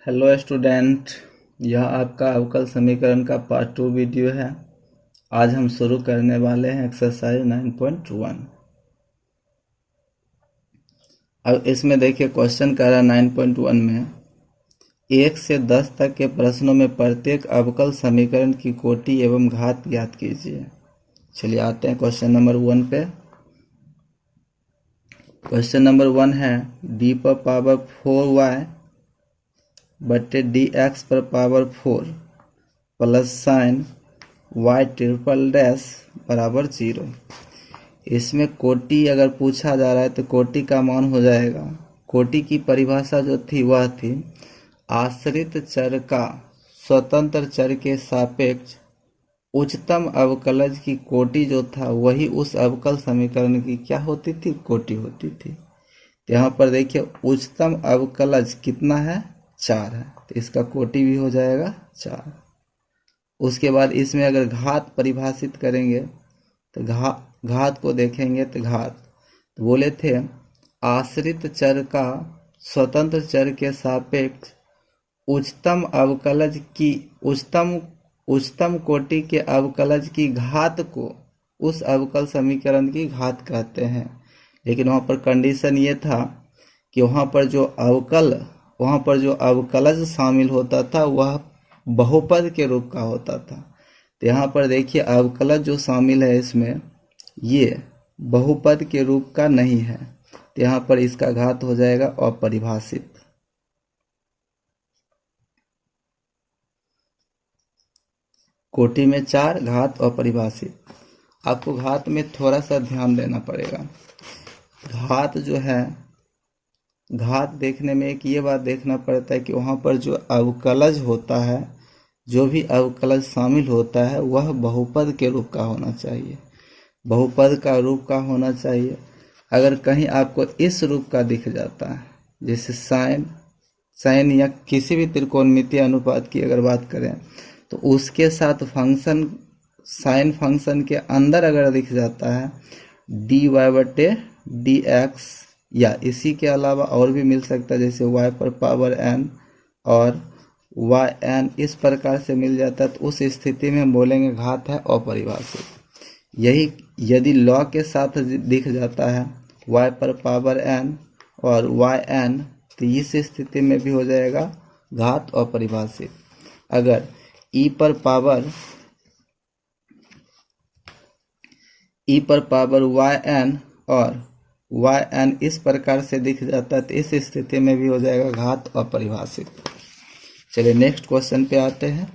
Hello student, यह आपका अवकल समीकरण का पार्ट 2 वीडियो है। आज हम शुरू करने वाले हैं एक्सरसाइज 9.1। अब इसमें देखिए क्वेश्चन कह रहा है 9.1 में 1 से 10 तक के प्रश्नों में प्रत्येक अवकल समीकरण की कोटि एवं घात ज्ञात कीजिए। चलिए आते हैं क्वेश्चन नंबर 1 पे। क्वेश्चन नंबर 1 है d पर पावर 4y बटे डी एक्स पर power 4 plus sine y triple dash बराबर 0। इसमें कोटि अगर पूछा जा रहा है तो कोटि का मान हो जाएगा, कोटि की परिभाषा जो थी वह थी आश्रित चर का स्वतंत्र चर के सापेक्ष उच्चतम अवकलज की कोटि जो था वही उस अवकल समीकरण की क्या होती थी, कोटि होती थी। तो यहाँ पर देखिए उच्चतम अवकलज कितना है, 4 है, तो इसका कोटि भी हो जाएगा 4। उसके बाद इसमें अगर घात परिभाषित करेंगे तो घात को देखेंगे तो घात तो बोले थे आश्रित चर का स्वतंत्र चर के सापेक्ष उच्चतम अवकलज की उच्चतम कोटि के अवकलज की घात को उस अवकल समीकरण की घात कहते हैं। लेकिन वहाँ पर कंडीशन ये था कि वहाँ पर जो अवकलज शामिल होता था वह बहुपद के रूप का होता था। तो यहाँ पर देखिए अवकलज जो शामिल है इसमें ये बहुपद के रूप का नहीं है, तो यहाँ पर इसका घात हो जाएगा अपरिभाषित। कोटि में 4, घात अपरिभाषित। आपको घात में थोड़ा सा ध्यान देना पड़ेगा। घात जो है, घात देखने में एक ये बात देखना पड़ता है कि वहाँ पर जो अवकलज होता है, जो भी अवकलज शामिल होता है वह बहुपद के रूप का होना चाहिए, बहुपद का रूप का होना चाहिए। अगर कहीं आपको इस रूप का दिख जाता है, जैसे साइन या किसी भी त्रिकोणमितीय अनुपात की अगर बात करें तो उसके साथ फंक्शन साइन फंक्शन के अंदर अगर दिख जाता है dy बटे डी एक्स, या इसी के अलावा और भी मिल सकता है जैसे y पर पावर n और yn, इस प्रकार से मिल जाता है, तो उस स्थिति में हम बोलेंगे घात है अपरिभाषित। यही यदि लॉ के साथ दिख जाता है y पर पावर n और yn, तो इस स्थिति में भी हो जाएगा घात अपरिभाषित। अगर e पर पावर yn और yn इस प्रकार से दिख जाता है तो इस स्थिति में भी हो जाएगा घात अपरिभाषित। चलिए नेक्स्ट क्वेश्चन पे आते हैं।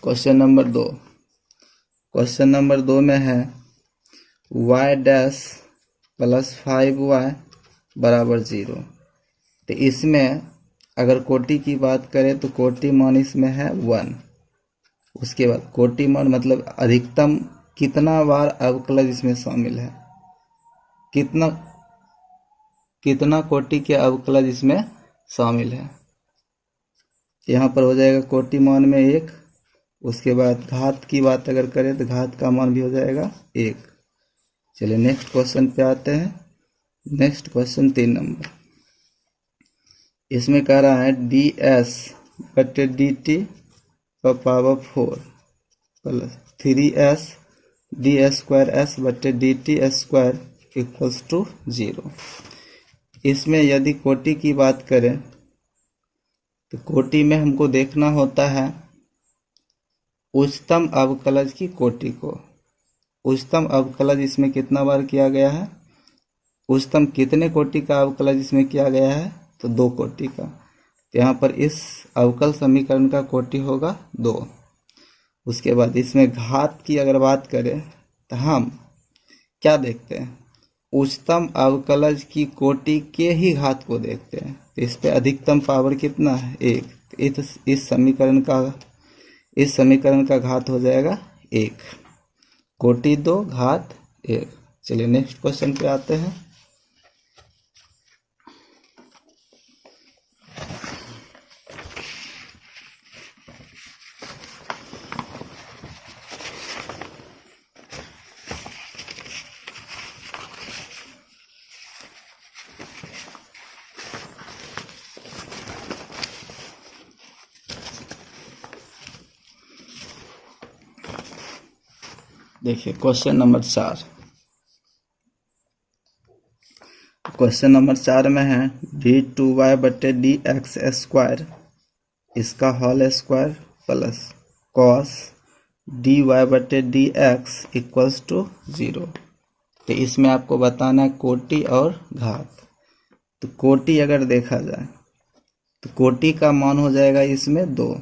Question number 2। क्वेश्चन नंबर 2 में है y डैश प्लस 5y बराबर 0। तो इसमें अगर कोटि की बात करें तो कोटि मान इसमें है 1। उसके बाद कोटि मान मतलब अधिकतम कितना बार अवकलज इसमें शामिल है, कितना कोटि के अवकलज इसमें शामिल है। यहाँ पर हो जाएगा कोटि मान में 1। उसके बाद घात की बात अगर करें तो घात का मान भी हो जाएगा 1। चलिए नेक्स्ट क्वेश्चन पे आते हैं। Next question 3 number. इसमें कह रहा है डी एस बटे डी टी पर power 4 plus 3s D square S बटे D T square equals to 0। इसमें यदि कोटि की बात करें तो कोटि में हमको देखना होता है उच्चतम अवकलज की कोटि को। उच्चतम अवकलज इसमें कितना बार किया गया है, उच्चतम कितने कोटि का अवकलज इसमें किया गया है, तो 2 कोटि का। तो यहाँ पर इस अवकल समीकरण का कोटि होगा 2। उसके बाद इसमें घात की अगर बात करें तो हम क्या देखते हैं, उच्चतम अवकलज की कोटि के ही घात को देखते हैं। तो इस पे अधिकतम पावर कितना है, 1। इस समीकरण का घात हो जाएगा 1। कोटि 2, घात 1। चलिए नेक्स्ट क्वेश्चन पे आते हैं। देखिए क्वेश्चन नंबर 4। क्वेश्चन नंबर 4 में है d2y बटे dx स्क्वायर इसका whole square plus cos dy बटे dx इक्वल्स टू 0। तो इसमें आपको बताना है कोटि और घात। तो कोटि अगर देखा जाए तो कोटि का मान हो जाएगा इसमें 2,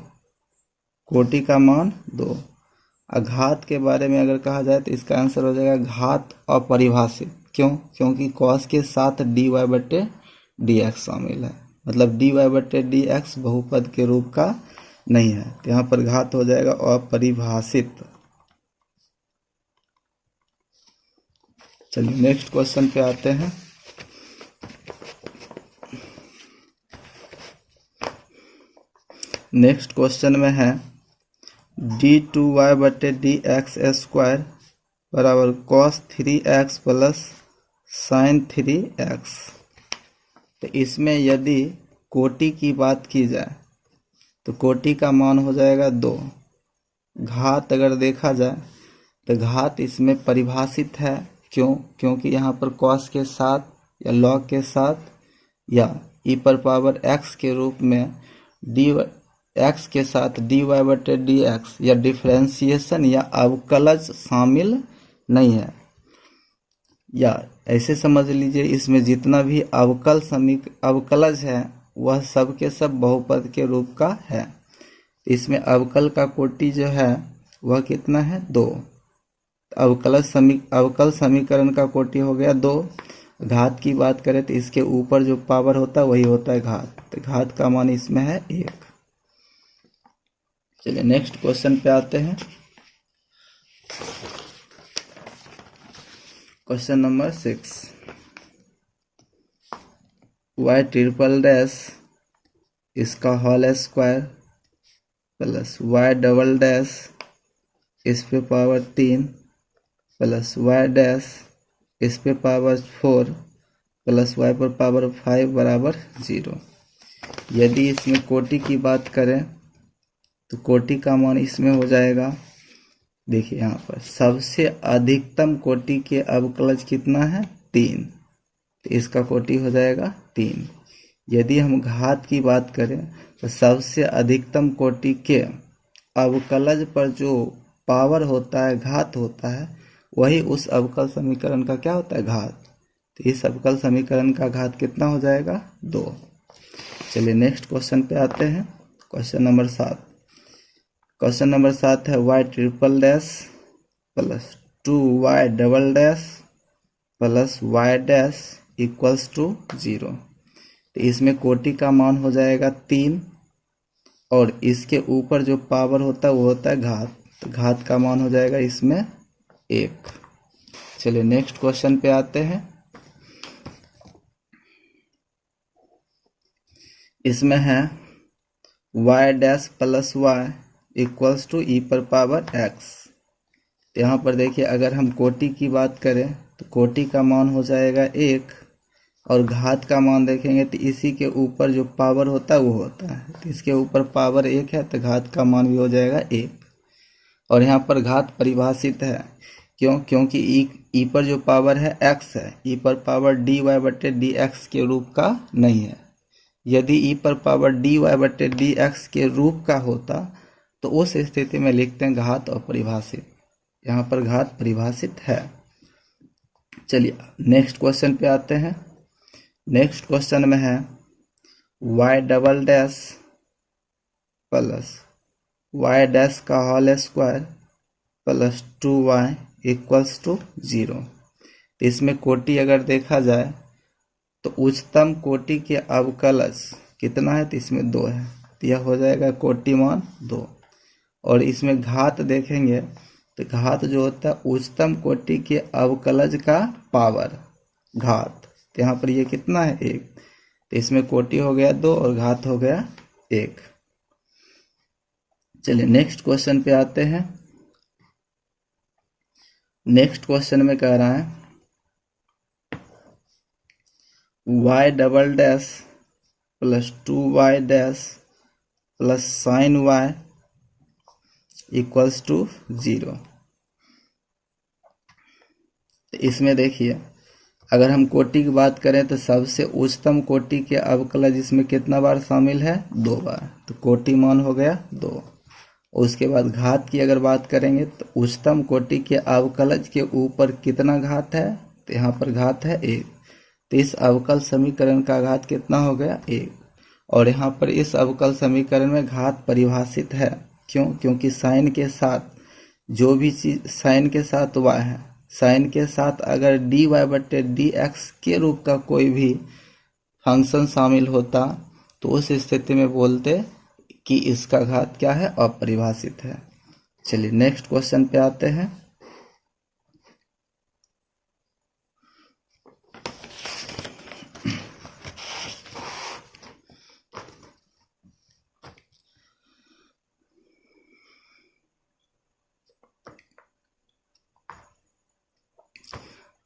कोटि का मान 2। घात के बारे में अगर कहा जाए तो इसका आंसर हो जाएगा घात अपरिभाषित। क्यों? क्योंकि कॉस के साथ dy बटे dx शामिल है, मतलब dy बटे dx बहुपद के रूप का नहीं है, तो यहाँ पर घात हो जाएगा अपरिभाषित। चलिए नेक्स्ट क्वेश्चन पे आते हैं। नेक्स्ट क्वेश्चन में है d2y बटे dx स्क्वायर बराबर cos 3x plus sin 3x। तो इसमें यदि कोटि की बात की जाए तो कोटि का मान हो जाएगा 2। घात अगर देखा जाए तो घात इसमें परिभाषित है। क्यों? क्योंकि यहाँ पर cos के साथ या log के साथ या e पर पावर x के रूप में x के साथ dy बटे dx या डिफरेंशिएशन या अवकलज शामिल नहीं है। या ऐसे समझ लीजिए इसमें जितना भी अवकलज है वह सब के सब बहुपद के रूप का है। इसमें अवकल का कोटि जो है वह कितना है? 2। अवकल समीकरण का कोटि हो गया 2। घात की बात करें तो इसके ऊपर जो पावर होता है वही होता है घात, तो घात का मान इसमें है 1। चलिए नेक्स्ट क्वेश्चन पे आते हैं। Question number 6 y triple dash इसका whole square plus y double dash इस पे पावर 3 प्लस y डैश इस पे पावर 4 प्लस y पर पावर 5 बराबर 0। यदि इसमें कोटि की बात करें तो कोटि का मान इसमें हो जाएगा, देखिए यहाँ पर सबसे अधिकतम कोटि के अवकलज कितना है? 3, तो इसका कोटि हो जाएगा 3। यदि हम घात की बात करें तो सबसे अधिकतम कोटि के अवकलज पर जो पावर होता है घात होता है वही उस अवकल समीकरण का क्या होता है? घात। तो इस अवकल समीकरण का घात कितना हो जाएगा? 2। चलिए नेक्स्ट क्वेश्चन पे आते हैं। Question number 7। क्वेश्चन नंबर 7 है y triple dash plus 2y double dash plus y dash equals to 0। तो इसमें कोटि का मान हो जाएगा 3 और इसके ऊपर जो पावर होता है वो होता है घात, तो घात का मान हो जाएगा इसमें 1। चलिए नेक्स्ट क्वेश्चन पे आते हैं। इसमें है y dash plus y equals to e पर पावर x। तो यहाँ पर देखिए अगर हम कोटि की बात करें तो कोटि का मान हो जाएगा 1 और घात का मान देखेंगे तो इसी के ऊपर जो पावर होता है वो होता है, तो इसके ऊपर पावर 1 है तो घात का मान भी हो जाएगा 1। और यहाँ पर घात परिभाषित है। क्यों? क्योंकि e पर जो पावर है x है, e पर पावर dy बटे dx के रूप का नहीं है। यदि e पर पावर dy बटे dx के रूप का होता तो उस स्थिति में लिखते हैं घात अपरिभाषित। यहाँ पर घात परिभाषित है। चलिए नेक्स्ट क्वेश्चन पे आते हैं। नेक्स्ट क्वेश्चन में है y double dash plus y dash का whole square plus 2y equals to 0। तो इसमें कोटि अगर देखा जाए तो उच्चतम कोटि के अवकलज कितना है? तो इसमें 2 है, तो यह हो जाएगा कोटि मान 2। और इसमें घात देखेंगे तो घात जो होता है उच्चतम कोटि के अवकलज का पावर घात, तो यहाँ पर ये कितना है? 1। तो इसमें कोटि हो गया 2 और घात हो गया 1। चलिए नेक्स्ट क्वेश्चन पे आते हैं। नेक्स्ट क्वेश्चन में कह रहा है y double dash plus 2y dash plus sine y equals to 0। तो इसमें देखिए, अगर हम कोटि की बात करें तो सबसे उच्चतम कोटि के अवकलज इसमें कितना बार शामिल है? 2 बार। तो कोटि मान हो गया 2। उसके बाद घात की अगर बात करेंगे तो उच्चतम कोटि के अवकलज के ऊपर कितना घात है? तो यहाँ पर घात है 1। तो इस अवकल समीकरण का घात कितना हो गया? 1। और यहाँ पर इस अवकल समीकरण में घात परिभाषित है। क्यों? क्योंकि साइन के साथ जो भी चीज साइन के साथ y है, साइन के साथ अगर dy बटे dx के रूप का कोई भी फंक्शन शामिल होता तो उस स्थिति में बोलते कि इसका घात क्या है? अपरिभाषित है। चलिए नेक्स्ट क्वेश्चन पे आते हैं।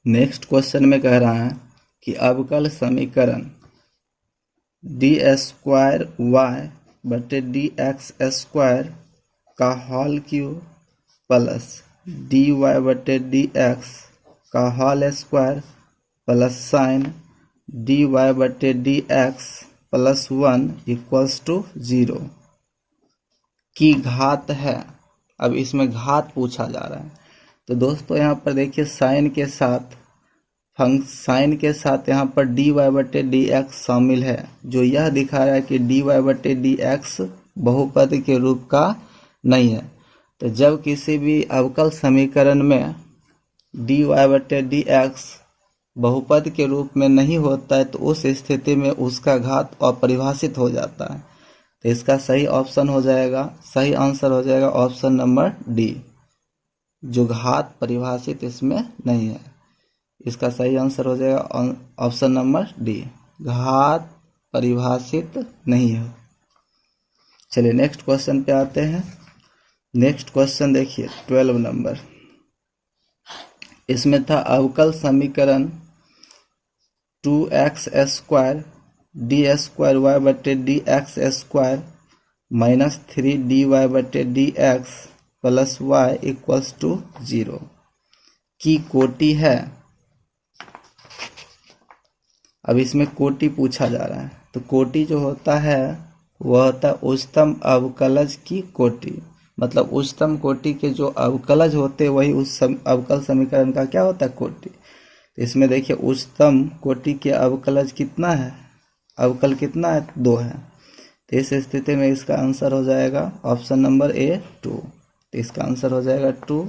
नेक्स्ट क्वेश्चन में कह रहा है कि अवकल समीकरण डी स्क्वायर वाई बटे डी एक्स स्क्वायर का whole cube plus D Y बटे डी एक्स का whole square plus sine D Y बटे D X plus 1 equals to 0 की घात है। अब इसमें घात पूछा जा रहा है। तो दोस्तों यहाँ पर देखिए, साइन के साथ यहाँ पर डी वाई बटे डी एक्स शामिल है, जो यह दिखा रहा है कि डी वाई बटे डी एक्स बहुपद के रूप का नहीं है। तो जब किसी भी अवकल समीकरण में डी वाई बटे डी एक्स बहुपद के रूप में नहीं होता है तो उस स्थिति में उसका घात अपरिभाषित हो जाता है। तो इसका सही ऑप्शन हो जाएगा, सही आंसर हो जाएगा ऑप्शन नंबर डी, जो घात परिभाषित इसमें नहीं है। इसका सही आंसर हो जाएगा ऑप्शन नंबर डी, घात परिभाषित नहीं है। चलिए नेक्स्ट क्वेश्चन पे आते हैं। नेक्स्ट क्वेश्चन देखिए 12 नंबर। इसमें था अवकल समीकरण 2x square D square Y बटे D X square minus 3 D Y बटे D X plus Y equals to 0 की कोटि है। अब इसमें कोटि पूछा जा रहा है। तो कोटि जो होता है वह होता है उच्चतम अवकलज की कोटि, मतलब उच्चतम कोटि के जो अवकलज होते वही उस अवकल समीकरण का क्या होता है? कोटि। तो इसमें देखिए, उच्चतम कोटि के अवकलज कितना है? अवकल कितना है? 2 है। तो इस स्थिति में इसका आंसर हो जाएगा ऑप्शन नंबर ए 2। तो इसका आंसर हो जाएगा 2।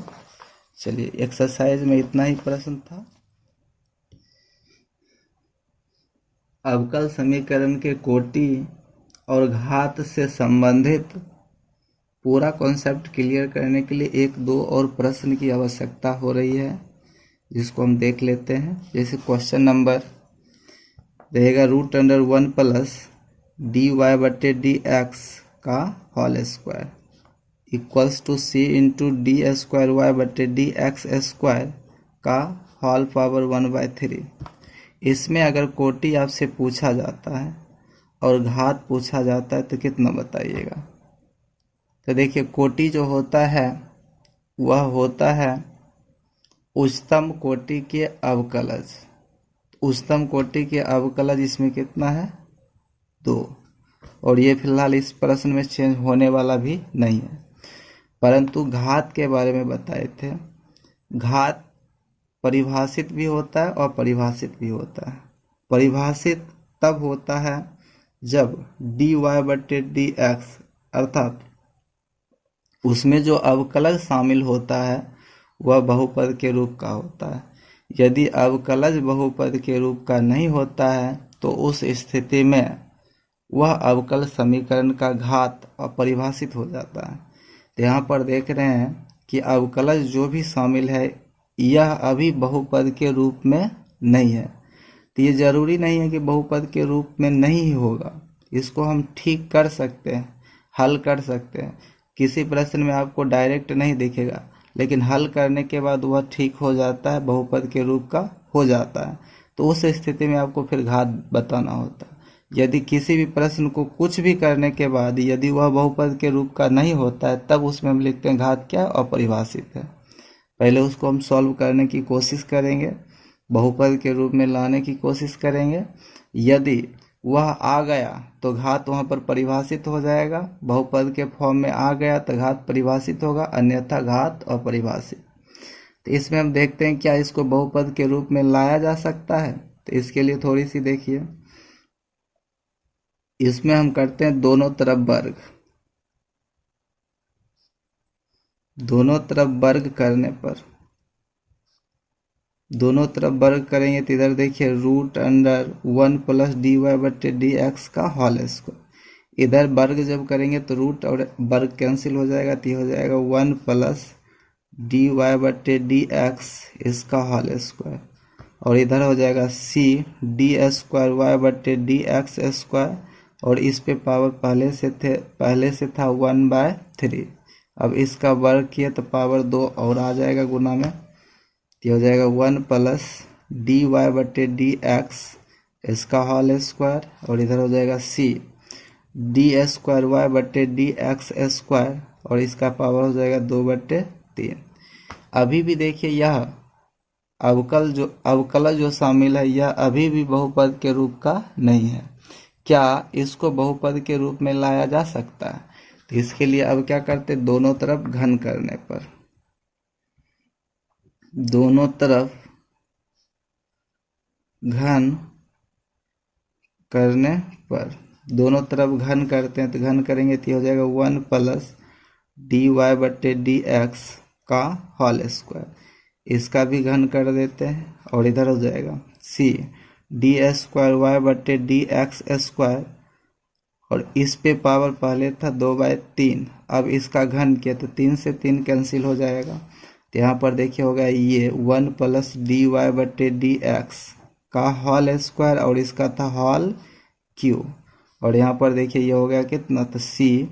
चलिए एक्सरसाइज में इतना ही प्रश्न था। अवकल समीकरण के कोटि और घात से संबंधित पूरा कॉन्सेप्ट क्लियर करने के लिए 1-2 और प्रश्न की आवश्यकता हो रही है, जिसको हम देख लेते हैं। जैसे क्वेश्चन नंबर रहेगा √1 प्लस डी वाई बटे डी एक्स का whole square equals to C into D square Y बटे डी एक्स स्क्वायर का होल पावर 1/3। इसमें अगर कोटि आपसे पूछा जाता है और घात पूछा जाता है तो कितना बताइएगा? तो देखिए, कोटि जो होता है वह होता है उच्चतम कोटि के अवकलज। उच्चतम कोटि के अवकलज इसमें कितना है? 2। और ये फिलहाल इस प्रश्न में चेंज होने वाला भी नहीं है। परंतु घात के बारे में बताए थे। घात परिभाषित भी होता है और परिभाषित भी होता है। परिभाषित तब होता है जब डी वाई बटे डी एक्स अर्थात उसमें जो अवकलज शामिल होता है वह बहुपद के रूप का होता है। यदि अवकलज बहुपद के रूप का नहीं होता है तो उस स्थिति में वह अवकल समीकरण का घात अपरिभाषित हो जाता है। तो यहाँ पर देख रहे हैं कि अवकलज जो भी शामिल है यह अभी बहुपद के रूप में नहीं है। तो ये जरूरी नहीं है कि बहुपद के रूप में नहीं ही होगा, इसको हम ठीक कर सकते हैं, हल कर सकते हैं। किसी प्रश्न में आपको डायरेक्ट नहीं दिखेगा, लेकिन हल करने के बाद वह ठीक हो जाता है, बहुपद के रूप का हो जाता है। तो उस स्थिति में आपको फिर घात बताना होता है। यदि किसी भी प्रश्न को कुछ भी करने के बाद यदि वह बहुपद के रूप का नहीं होता है तब उसमें हम लिखते हैं घात क्या? अपरिभाषित है। पहले उसको हम सॉल्व करने की कोशिश करेंगे, बहुपद के रूप में लाने की कोशिश करेंगे। यदि वह आ गया तो घात वहाँ पर परिभाषित हो जाएगा, बहुपद के फॉर्म में आ गया तो घात परिभाषित होगा, अन्यथा घात अपरिभाषित। तो इसमें हम देखते हैं क्या इसको बहुपद के रूप में लाया जा सकता है। तो इसके लिए थोड़ी सी देखिए, इसमें हम करते हैं दोनों तरफ वर्ग। दोनों तरफ वर्ग करने पर, दोनों तरफ वर्ग करेंगे तो इधर देखिए root under 1 plus D Y बटे डी एक्स का होल स्क्वायर। इधर वर्ग जब करेंगे तो रूट और वर्ग कैंसिल हो जाएगा, तो ये हो जाएगा 1 प्लस डी वाई बटे डी एक्स इसका होल स्क्वायर, और इधर हो जाएगा सी डी स्क्वायर वाई बटे डी एक्स स्क्वायर, और इस पे पावर पहले से था 1/3। अब इसका वर्ग किया तो पावर 2 और आ जाएगा गुना में, ये हो जाएगा 1 प्लस डी वाई बटे डी एक्स इसका होल स्क्वायर, और इधर हो जाएगा सी डी स्क्वायर वाई बटे डी एक्स स्क्वायर, और इसका पावर हो जाएगा 2/3। अभी भी देखिए यह अवकल जो शामिल है यह अभी भी बहुपद के रूप का नहीं है। क्या इसको बहुपद के रूप में लाया जा सकता है? तो इसके लिए अब क्या करते, दोनों तरफ घन करने पर, दोनों तरफ घन करने पर, दोनों तरफ घन करते हैं तो घन करेंगे तो हो जाएगा 1 प्लस डी वाई बटे डी एक्स का होल स्क्वायर, इसका भी घन कर देते हैं, और इधर हो जाएगा सी डी स्क्वायर वाई बटे डी एक्स स्क्वायर, और इस पे पावर पहले था 2/3, अब इसका घन किया तो 3 से 3 कैंसिल हो जाएगा। तो यहाँ पर देखिए होगा ये 1 प्लस डी वाई बटे डी एक्स का होल स्क्वायर, और इसका था होल क्यू, और यहाँ पर देखिए ये हो गया कितना, तो सी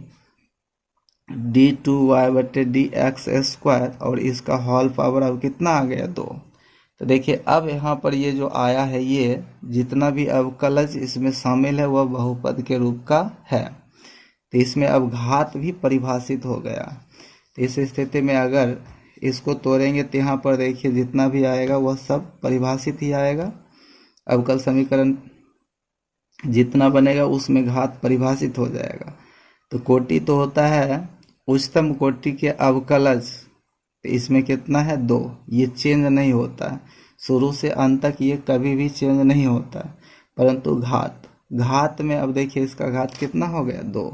डी टू वाई बटे डी एक्स स्क्वायर, और इसका होल पावर अब कितना आ गया 2। तो देखिए अब यहाँ पर ये जो आया है, ये जितना भी अवकलज इसमें शामिल है वह बहुपद के रूप का है। तो इसमें अब घात भी परिभाषित हो गया। तो इस स्थिति में अगर इसको तोड़ेंगे तो यहाँ पर देखिए जितना भी आएगा वह सब परिभाषित ही आएगा। अवकल समीकरण जितना बनेगा उसमें घात परिभाषित हो जाएगा। तो कोटि तो होता है उच्चतम कोटि के अवकलज, तो इसमें कितना है 2, ये चेंज नहीं होता है, शुरू से अंत तक ये कभी भी चेंज नहीं होता है। परंतु घात में अब देखिए इसका घात कितना हो गया 2,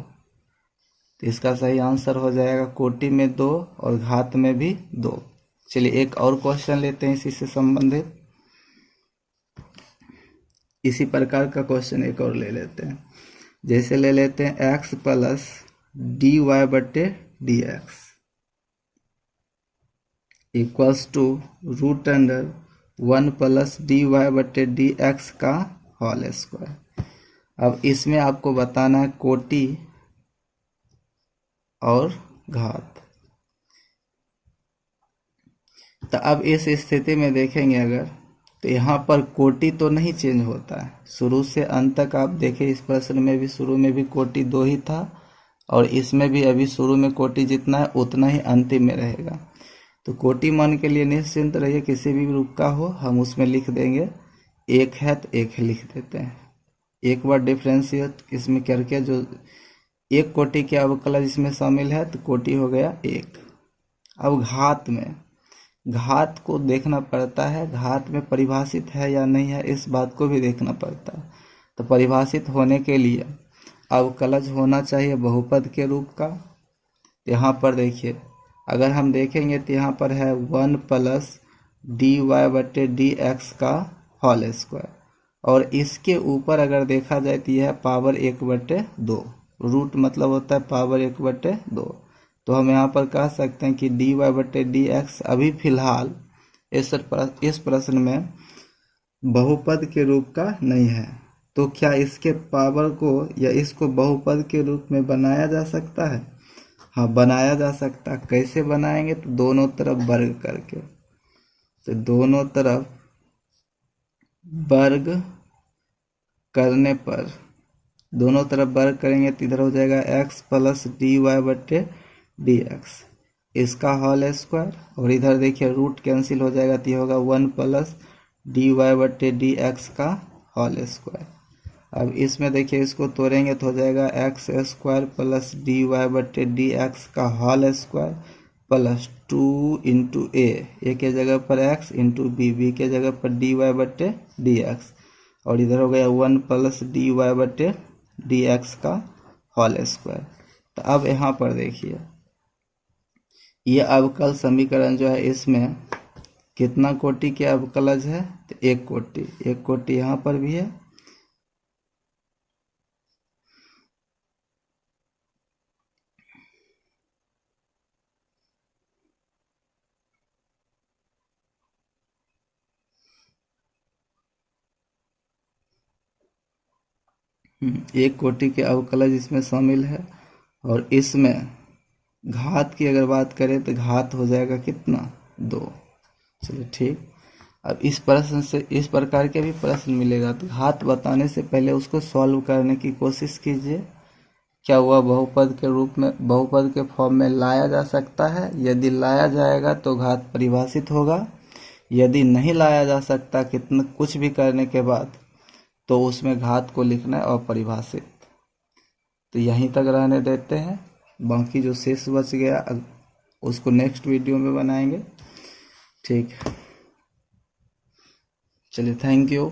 तो इसका सही आंसर हो जाएगा कोटि में 2 और घात में भी 2। चलिए एक और क्वेश्चन लेते हैं इसी से संबंधित, इसी प्रकार का क्वेश्चन एक और ले लेते हैं। जैसे ले लेते हैं x प्लस डी वाई बटे D X equals to root under 1 plus D Y बटे डी एक्स का होल स्क्वायर। अब इसमें आपको बताना है कोटि और घात। तो अब इस स्थिति में देखेंगे अगर, तो यहाँ पर कोटि तो नहीं चेंज होता है, शुरू से अंत तक आप देखें इस प्रश्न में भी शुरू में भी कोटि 2 ही था, और इसमें भी अभी शुरू में कोटि जितना है उतना ही अंतिम में रहेगा। तो कोटि मान के लिए निश्चिंत रहिए, किसी भी रूप का हो हम उसमें लिख देंगे, एक है तो एक लिख देते हैं। एक बार डिफ्रेंशिएट इसमें करके जो एक कोटि के अवकलज इसमें शामिल है तो कोटि हो गया 1। अब घात में, घात को देखना पड़ता है, घात में परिभाषित है या नहीं है इस बात को भी देखना पड़ता है। तो परिभाषित होने के लिए अवकलज होना चाहिए बहुपद के रूप का। यहाँ पर देखिए अगर हम देखेंगे तो यहाँ पर है 1 प्लस डी वाई बटे डी एक्स का होल स्क्वायर, और इसके ऊपर अगर देखा जाए तो यह पावर 1/2, रूट मतलब होता है पावर 1/2। तो हम यहाँ पर कह सकते हैं कि डी वाई बटे डी एक्स अभी फिलहाल इस प्रश्न में बहुपद के रूप का नहीं है। तो क्या इसके पावर को या इसको बहुपद के रूप में बनाया जा सकता है? हाँ बनाया जा सकता है। कैसे बनाएंगे? तो दोनों तरफ वर्ग करके। तो दोनों तरफ वर्ग करने पर, दोनों तरफ वर्ग करेंगे तो इधर हो जाएगा x प्लस डी वाई बटे डी एक्स, इसका होल स्क्वायर, और इधर देखिए रूट कैंसिल हो जाएगा तो ये होगा 1 प्लस डी वाई बटे डी एक्स का होल स्क्वायर। अब इसमें देखिए इसको तोड़ेंगे तो हो जाएगा X square plus D Y बटे डी एक्स का whole square plus 2 into A के जगह पर एक्स इंटू बी के जगह पर डी वाई बटे डी एक्स, और इधर हो गया 1 प्लस डी वाई बटे डी एक्स का होल स्क्वायर। तो अब यहाँ पर देखिए ये अवकल समीकरण जो है इसमें कितना कोटि के अवकलज है, तो एक कोटि यहाँ पर भी है, एक कोटि के अवकलज इसमें शामिल है। और इसमें घात की अगर बात करें तो घात हो जाएगा कितना, 2। चलिए ठीक। अब इस प्रश्न से इस प्रकार के भी प्रश्न मिलेगा तो घात बताने से पहले उसको सॉल्व करने की कोशिश कीजिए। क्या हुआ बहुपद के रूप में, बहुपद के फॉर्म में लाया जा सकता है? यदि लाया जाएगा तो घात परिभाषित होगा, यदि नहीं लाया जा सकता कितना कुछ भी करने के बाद तो उसमें घात को लिखना है अपरिभाषित। तो यहीं तक रहने देते हैं, बाकी जो शेष बच गया उसको नेक्स्ट वीडियो में बनाएंगे। ठीक, चलिए थैंक यू।